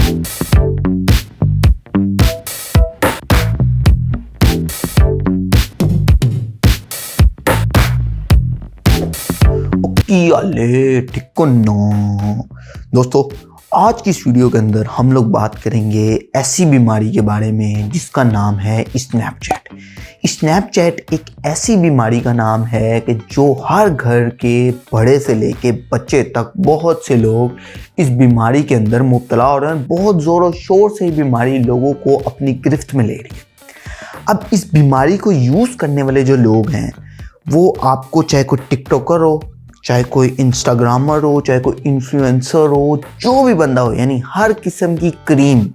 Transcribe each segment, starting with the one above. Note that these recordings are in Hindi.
ठीक ना दोस्तों, आज की इस वीडियो के अंदर हम लोग बात करेंगे ऐसी बीमारी के बारे में जिसका नाम है स्नैपचैट। स्नैपचैट एक ऐसी बीमारी का नाम है कि जो हर घर के बड़े से लेके बच्चे तक बहुत से लोग इस बीमारी के अंदर मुब्तला हो रहे हैं। बहुत ज़ोरों शोर से ये बीमारी लोगों को अपनी गिरफ्त में ले रही है। अब इस बीमारी को यूज़ करने वाले जो लोग हैं वो आपको, चाहे कोई टिकटॉकर हो, चाहे कोई इंस्टाग्रामर हो, चाहे कोई इन्फ्लुएंसर हो, जो भी बंदा हो, यानी हर किस्म की क्रीम,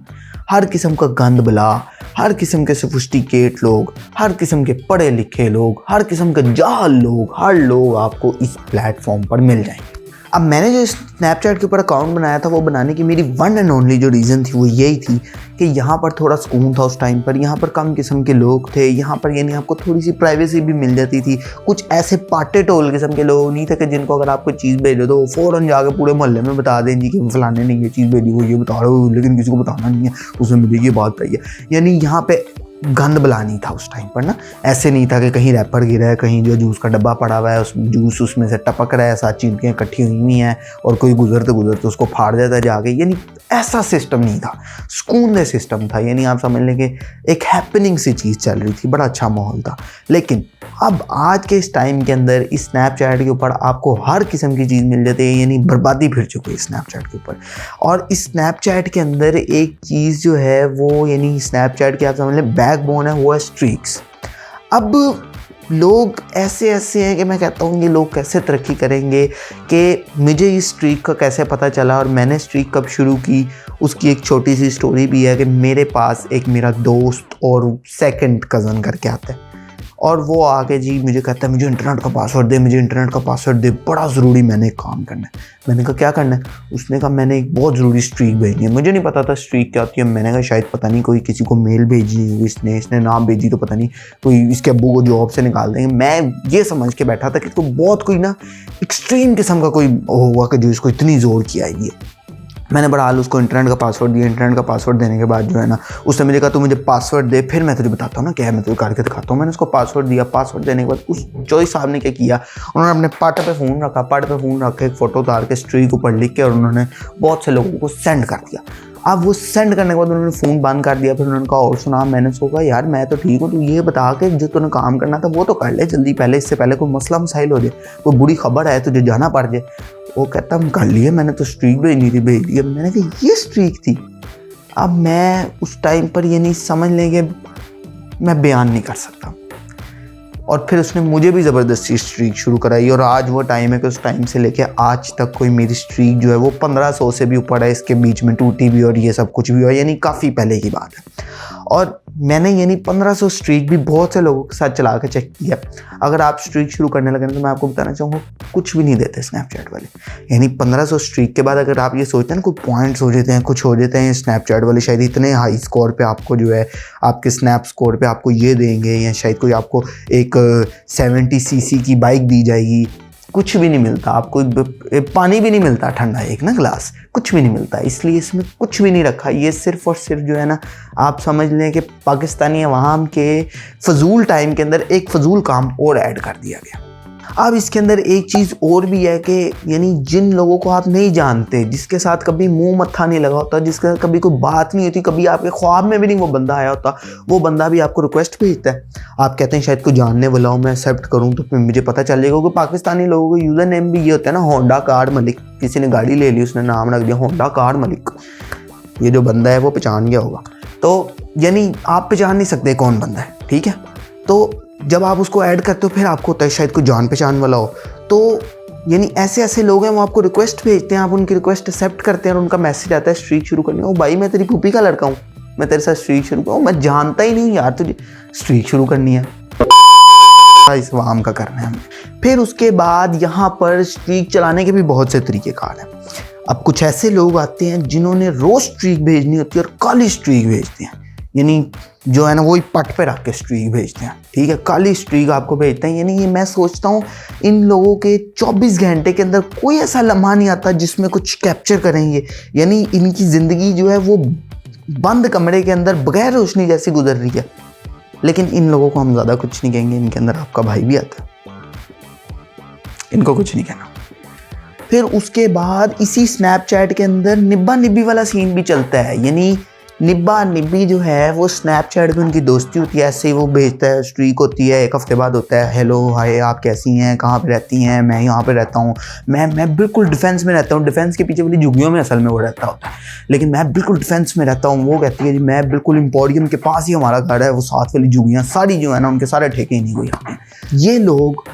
हर किस्म का गंद बला, हर किस्म के सोफिस्टिकेट लोग, हर किस्म के पढ़े लिखे लोग, हर किस्म के जाहल लोग, हर लोग आपको इस प्लेटफॉर्म पर मिल जाएंगे। अब मैंने जो स्नैपचैट के ऊपर अकाउंट बनाया था वो बनाने की मेरी वन एंड ओनली जो रीज़न थी वो यही थी कि यहाँ पर थोड़ा सुकून था उस टाइम पर। यहाँ पर कम किस्म के लोग थे, यहाँ पर यानी आपको थोड़ी सी प्राइवेसी भी मिल जाती थी। कुछ ऐसे पाटे टोल किस्म के लोग नहीं थे कि जिनको अगर आपको चीज़ भेजो तो फ़ौरन जाके पूरे मोहल्ले में बता दें जी कि फलाने ने ये चीज़ भेजी, वो ये बता रहे हो लेकिन किसी को बताना नहीं है, उसमें मुझे ये बात चाहिए। यानी यहाँ पे गंद बलानी था उस टाइम पर ना। ऐसे नहीं था कि कहीं रैपर गिरा है, कहीं जो जूस का डब्बा पड़ा हुआ है उस जूस उसमें से टपक रहा है, 7 चींटियाँ इकट्ठी हुई हुई हैं और कोई गुजरते गुजरते उसको फाड़ देता है जाके। यानी ऐसा सिस्टम नहीं था, सुकून दे सिस्टम था। यानी आप समझ लें कि एक हैपनिंग सी चीज़ चल रही थी, बड़ा अच्छा माहौल था। लेकिन अब आज के इस टाइम के अंदर इस स्नैपचैट के ऊपर आपको हर किस्म की चीज़ मिल जाती है। यानी बर्बादी फिर चुकी है स्नैपचैट के ऊपर। और इस स्नैपचैट के अंदर एक चीज़ जो है वो, यानी स्नैपचैट की आप समझ लें बैकबोन है, वो है स्ट्रीक्स। अब लोग ऐसे हैं कि मैं कहता हूँ ये लोग कैसे तरक्की करेंगे कि मुझे इस स्ट्रीक का कैसे पता चला और मैंने स्ट्रीक कब शुरू की, उसकी एक छोटी सी स्टोरी भी है कि मेरे पास एक मेरा दोस्त और सेकंड कज़न करके आता है और वो आके जी मुझे कहता है मुझे इंटरनेट का पासवर्ड दे, मुझे इंटरनेट का पासवर्ड दे, बड़ा ज़रूरी मैंने एक काम करना है। मैंने कहा क्या करना है? उसने कहा मैंने एक बहुत ज़रूरी स्ट्रीक भेजनी है। मुझे नहीं पता था स्ट्रीक क्या होती है। मैंने कहा शायद पता नहीं कोई किसी को मेल भेजी, इसने नाम भेजी तो पता नहीं कोई इसके अब्बू को जॉब से निकाल देंगे। मैं ये समझ के बैठा था कि तो बहुत कोई ना एक्सट्रीम किस्म का कोई होगा कि जो इसको इतनी ज़ोर की आएगी। मैंने बहरहाल उसको इंटरनेट का पासवर्ड दिया। इंटरनेट का पासवर्ड देने के बाद जो है ना उसने मुझे कहा तू मुझे पासवर्ड दे, फिर मैं तुझे बताता हूँ ना क्या है, मैं तुझे करके दिखाता हूँ। मैंने उसको पासवर्ड दिया। पासवर्ड देने के बाद उस चौधरी साहब ने क्या किया, उन्होंने अपने पार्ट पे फ़ोन रखा, पार्ट पे फ़ोन रख के एक फ़ोटो उतार के स्ट्रीक ऊपर लिख के और उन्होंने बहुत से लोगों को सेंड कर दिया। अब वो सेंड करने के बाद उन्होंने फ़ोन बंद कर दिया। फिर उन्होंने कहा और सुना। मैंने उसको कहा यार मैं तो ठीक हूँ, तू ये बता के जो तूने काम करना था वो तो कर ले जल्दी, पहले इससे पहले कोई मसला मसाइल हो जाए, कोई बुरी खबर है तुझे जाना पड़ जाए। वो कहता हम कर लिए, मैंने तो स्ट्रीक भेजनी थी, भेज दिया। मैंने कहा ये स्ट्रीक थी। अब मैं उस टाइम पर ये नहीं समझ लेंगे, मैं बयान नहीं कर सकता। और फिर उसने मुझे भी ज़बरदस्ती स्ट्रीक शुरू कराई और आज वो टाइम है कि उस टाइम से लेके आज तक कोई मेरी स्ट्रीक जो है वो 1500 से भी ऊपर है। इसके बीच में टूटी भी और ये सब कुछ भी हुआ, यानी काफ़ी पहले की बात है। और मैंने यानी 1500 स्ट्रीक भी बहुत से लोगों के साथ चला के चेक किया। अगर आप स्ट्रीक शुरू करने लगे तो मैं आपको बताना चाहूँगा कुछ भी नहीं देते स्नैपचैट वाले। यानी 1500 स्ट्रीक के बाद अगर आप ये सोचते हैं ना कोई पॉइंट्स हो जाते हैं, कुछ हो जाते हैं, स्नैपचैट वाले शायद इतने हाई स्कोर पे आपको जो है आपके स्नैप स्कोर पे आपको ये देंगे, या शायद कोई आपको एक 70 सीसी की बाइक दी जाएगी। कुछ भी नहीं मिलता आपको, पानी भी नहीं मिलता ठंडा एक ना ग्लास, कुछ भी नहीं मिलता। इसलिए इसमें कुछ भी नहीं रखा। ये सिर्फ और सिर्फ जो है ना आप समझ लें कि पाकिस्तानी अवाम के फजूल टाइम के अंदर एक फजूल काम और ऐड कर दिया गया। अब इसके अंदर एक चीज़ और भी है कि यानी जिन लोगों को आप नहीं जानते, जिसके साथ कभी मुंह मत्था नहीं लगा होता, जिसका कभी कोई बात नहीं होती, कभी आपके ख्वाब में भी नहीं वो बंदा आया होता, वो बंदा भी आपको रिक्वेस्ट भेजता है। आप कहते हैं शायद कोई जानने वाला हो, मैं एक्सेप्ट करूँ तो फिर मुझे पता चल जाएगा। क्योंकि पाकिस्तानी लोगों का यूज़र नेम भी ये होता है ना, होंडा कार मलिक। किसी ने गाड़ी ले ली, उसने नाम रख दिया होंडा कार मलिक। ये जो बंदा है वो पहचान गया होगा। तो यानी आप पहचान नहीं सकते कौन बंदा है, ठीक है। तो जब आप उसको ऐड करते हो फिर आपको होता है शायद कोई जान पहचान वाला हो। तो यानी ऐसे ऐसे लोग हैं, वो आपको रिक्वेस्ट भेजते हैं, आप उनकी रिक्वेस्ट एक्सेप्ट करते हैं और उनका मैसेज आता है स्ट्रीक शुरू करने। ओ भाई मैं तेरी फूफी का लड़का हूँ, मैं तेरे साथ स्ट्रीक शुरू करूँ, मैं जानता ही नहीं यार तुझे स्ट्रीक शुरू करनी है, इस वाम का करना है हमें। फिर उसके बाद यहाँ पर स्ट्रीक चलाने के भी बहुत से तरीक़ेकार हैं। अब कुछ ऐसे लोग आते हैं जिन्होंने रोज़ स्ट्रीक भेजनी होती है और काली स्ट्रीक भेजते हैं। यानी जो है ना वही पट पे रख के स्ट्रीक भेजते हैं, ठीक है, काली स्ट्रीक आपको भेजते हैं। यानी ये मैं सोचता हूँ इन लोगों के 24 घंटे के अंदर कोई ऐसा लम्हा नहीं आता जिसमें कुछ कैप्चर करेंगे। यानी इनकी ज़िंदगी जो है वो बंद कमरे के अंदर बगैर रोशनी जैसी गुजर रही है। लेकिन इन लोगों को हम ज़्यादा कुछ नहीं कहेंगे, इनके अंदर आपका भाई भी आता है, इनको कुछ नहीं कहना। फिर उसके बाद इसी स्नैपचैट के अंदर निब्बा निब्बी वाला सीन भी चलता है। यानी निब्बा निब्बी जो है वो स्नैपचैट में उनकी दोस्ती होती है, ऐसे ही वो भेजता है, स्ट्रीक होती है, एक हफ्ते बाद होता है, हेलो हाय आप कैसी हैं, कहाँ पे रहती हैं, मैं यहाँ पे रहता हूँ, मैं बिल्कुल डिफेंस में रहता हूँ, डिफेंस के पीछे वाली झुग्गियों में असल में वो रहता होता है, लेकिन मैं बिल्कुल डिफेंस में रहता हूँ। वो कहती है जी मैं बिल्कुल एम्पोरियम के पास ही हमारा घर है, वो साथ वाली झुग्गियाँ सारी जो है ना उनके सारे ठेके इन्हीं को यहाँ हैं। ये लोग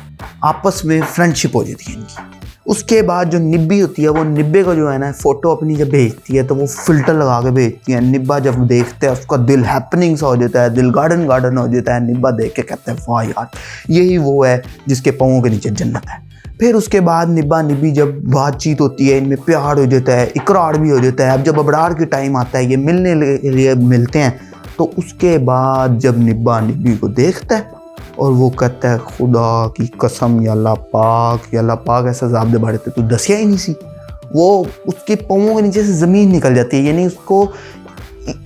आपस में फ्रेंडशिप हो जाती है इनकी। उसके बाद जो निब्बी होती है वो निब्बे को जो है ना फ़ोटो अपनी जब भेजती है तो वो फ़िल्टर लगा के भेजती है। निब्बा जब देखते हैं उसका दिल हैपनिंग सा हो जाता है, दिल गार्डन गार्डन हो जाता है। निब्बा देख के कहते हैं वाह यार यही वो है जिसके पाँवों के नीचे जन्नत है। फिर उसके बाद निब्बा निब्बी जब बातचीत होती है, इनमें प्यार हो जाता है, इकरार भी हो जाता है। अब जब अबरार के टाइम आता है, ये मिलने के लिए मिलते हैं, तो उसके बाद जब निब्बा निब्बी को देखता है और वो कहता है खुदा की कसम या अल्लाह पाक ऐसा जाब दे बाड़े थे तू दसिया ही नहीं सी। वो उसके पाँवों के नीचे से ज़मीन निकल जाती है। यानी उसको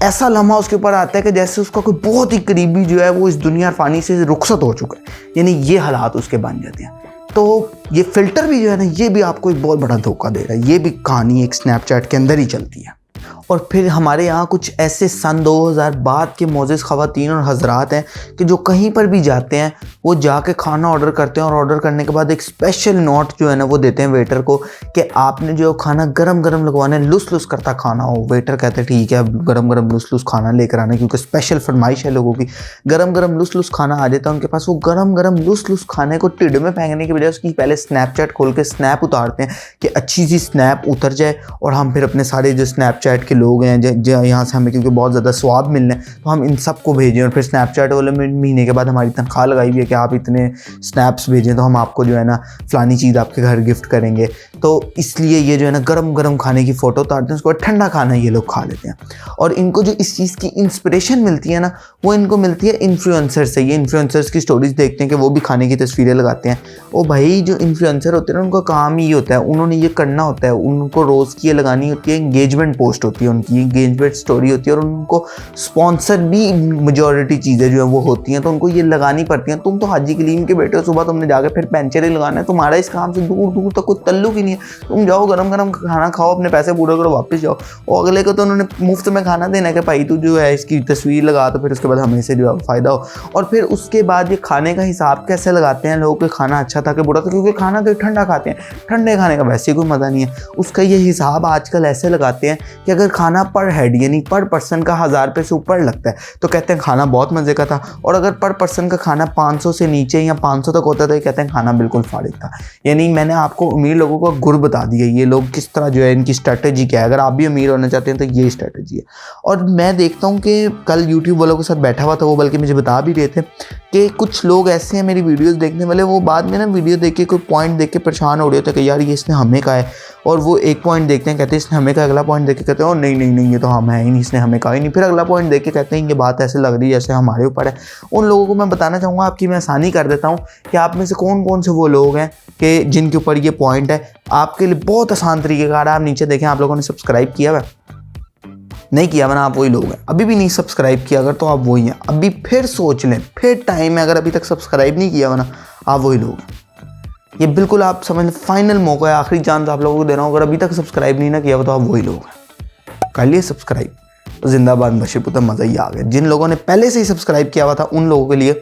ऐसा लम्हा उसके ऊपर आता है कि जैसे उसका कोई बहुत ही करीबी जो है वो इस दुनिया फानी से रुखसत हो चुका है। यानी ये हालात उसके बन जाते हैं। तो ये फ़िल्टर भी जो है ना ये भी आपको एक बहुत बड़ा धोखा दे रहा है। ये भी कहानी एक स्नैपचैट के अंदर ही चलती है। और फिर हमारे यहाँ कुछ ऐसे सन 2000 बाद के मोअज़्ज़िज़ ख़वातीन और हज़रात हैं कि जो कहीं पर भी जाते हैं वो जाके खाना ऑर्डर करते हैं और ऑर्डर करने के बाद एक स्पेशल नोट जो है ना वो देते हैं वेटर को कि आपने जो खाना गरम गरम लगवाना है, लुस लुस करता खाना हो। वेटर कहते हैं ठीक है गरम गरम लुस लुस खाना लेकर आना, क्योंकि स्पेशल फरमाइश है लोगों की। गरम गरम लुस लुस खाना आ जाता है उनके पास। वो गरम गरम लुस लुस खाने को टिड में फेंकने की बजाय उसकी पहले स्नैपचैट खोल के स्नैप उतारते हैं कि अच्छी सी स्नैप उतर जाए और हम फिर अपने सारे जो स्नैपचैट के लोग हैं यहाँ से हमें क्योंकि बहुत ज़्यादा स्वाब मिलना है तो हम इन सबको भेजें। और फिर स्नैपचैट वाले महीने के बाद हमारी तनख्वाह लगाई हुई है कि आप इतने स्नैप्स भेजें तो हम आपको जो है ना फ़लानी चीज़ आपके घर गिफ्ट करेंगे। तो इसलिए ये जो है ना गरम गरम खाने की फ़ोटो उतारते हैं, उसके बाद ठंडा खाना ये लोग खा लेते हैं। और इनको जो इस चीज़ की इंस्पिरेशन मिलती है ना वो इनको मिलती है इन्फ्लुएंसर से। ये इन्फ्लुएंसर्स की स्टोरीज़ देखते हैं कि वो भी खाने की तस्वीरें लगाते हैं। ओ भाई जो इन्फ्लुएंसर होते हैं ना उनका काम ही होता है, उन्होंने ये करना होता है, उनको रोज़ की ये लगानी होती है, एंगेजमेंट पोस्ट होती है उनकी, एंगेजमेंट स्टोरी होती है और उनको स्पॉन्सर भी मेजॉरिटी चीज़ें जो है वो होती हैं तो उनको ये लगानी पड़ती हैं। तुम तो हाजी कलीम के बेटे हो, सुबह तुमने जाकर फिर पेंचर ही लगाना है, तुम्हारा इस काम से दूर दूर तक कोई तल्लुक ही नहीं है। तुम जाओ गरम गरम खाना खाओ, अपने पैसे पूरे करो, वापस जाओ। और अगले को तो उन्होंने मुफ्त में खाना देना है कि भाई तू जो है इसकी तस्वीर लगा, तो फिर उसके बाद हमें से जो है फ़ायदा हो। और फिर उसके बाद ये खाने का हिसाब कैसे लगाते हैं लोगों के, खाना अच्छा था कि बुरा था, क्योंकि खाना तो ठंडा खाते हैं, ठंडे खाने का वैसे ही कोई मज़ा नहीं है। उसका ये हिसाब आजकल ऐसे लगाते हैं कि अगर खाना पर हेड यानी पर पर्सन का 1000 रुपये से ऊपर लगता है तो कहते हैं खाना बहुत मज़े का था, और अगर पर पर्सन का खाना 500 से नीचे या 500 तक होता है तो कहते हैं खाना बिल्कुल फाड़िक था। यानी मैंने आपको अमीर लोगों का गुर बता दिया, ये लोग किस तरह जो है इनकी स्ट्रैटेजी क्या है। अगर आप भी अमीर होना चाहते हैं तो ये स्ट्रैटेजी है। और मैं देखता हूँ कि कल यूट्यूब वालों के साथ बैठा हुआ था वो, बल्कि मुझे बता भी रहे थे कि कुछ लोग ऐसे हैं मेरी वीडियोस देखने वाले, वो बाद में ना वीडियो देख के कोई पॉइंट देख के परेशान हो रहे होते हैं कि यार ये इसने हमें कहा है, और वो एक पॉइंट देखते हैं कहते हैं इसने हमें कहा, अगला पॉइंट देख के कहते हैं ओ नहीं नहीं नहीं ये तो हम है ही नहीं, इसने हमें कहा ही नहीं। फिर अगला पॉइंट देख के कहते हैं ये बात ऐसे लग रही है जैसे हमारे ऊपर है। उन लोगों को मैं बताना चाहूँगा, आपकी मैं आसानी कर देता हूँ कि आप में से कौन कौन से वो लोग हैं कि जिनके ऊपर ये पॉइंट है। आपके लिए बहुत आसान तरीके का आप नीचे देखें, आप लोगों ने सब्सक्राइब किया हुआ नहीं किया वरना आप वही लोग हैं। अभी भी नहीं सब्सक्राइब किया अगर तो आप वही हैं। अभी फिर सोच लें, फिर टाइम है, अगर अभी तक सब्सक्राइब नहीं किया वरना आप वही लोग हैं। ये बिल्कुल आप समझ लें फाइनल मौका है, आखिरी चांस आप लोगों को दे रहा हूँ। अगर अभी तक सब्सक्राइब नहीं ना किया तो आप वही लोग हैं। कर लिए सब्सक्राइब, जिंदाबाद बशीपुर, मज़ा ही आ गया। जिन लोगों ने पहले से ही सब्सक्राइब किया हुआ था उन लोगों के लिए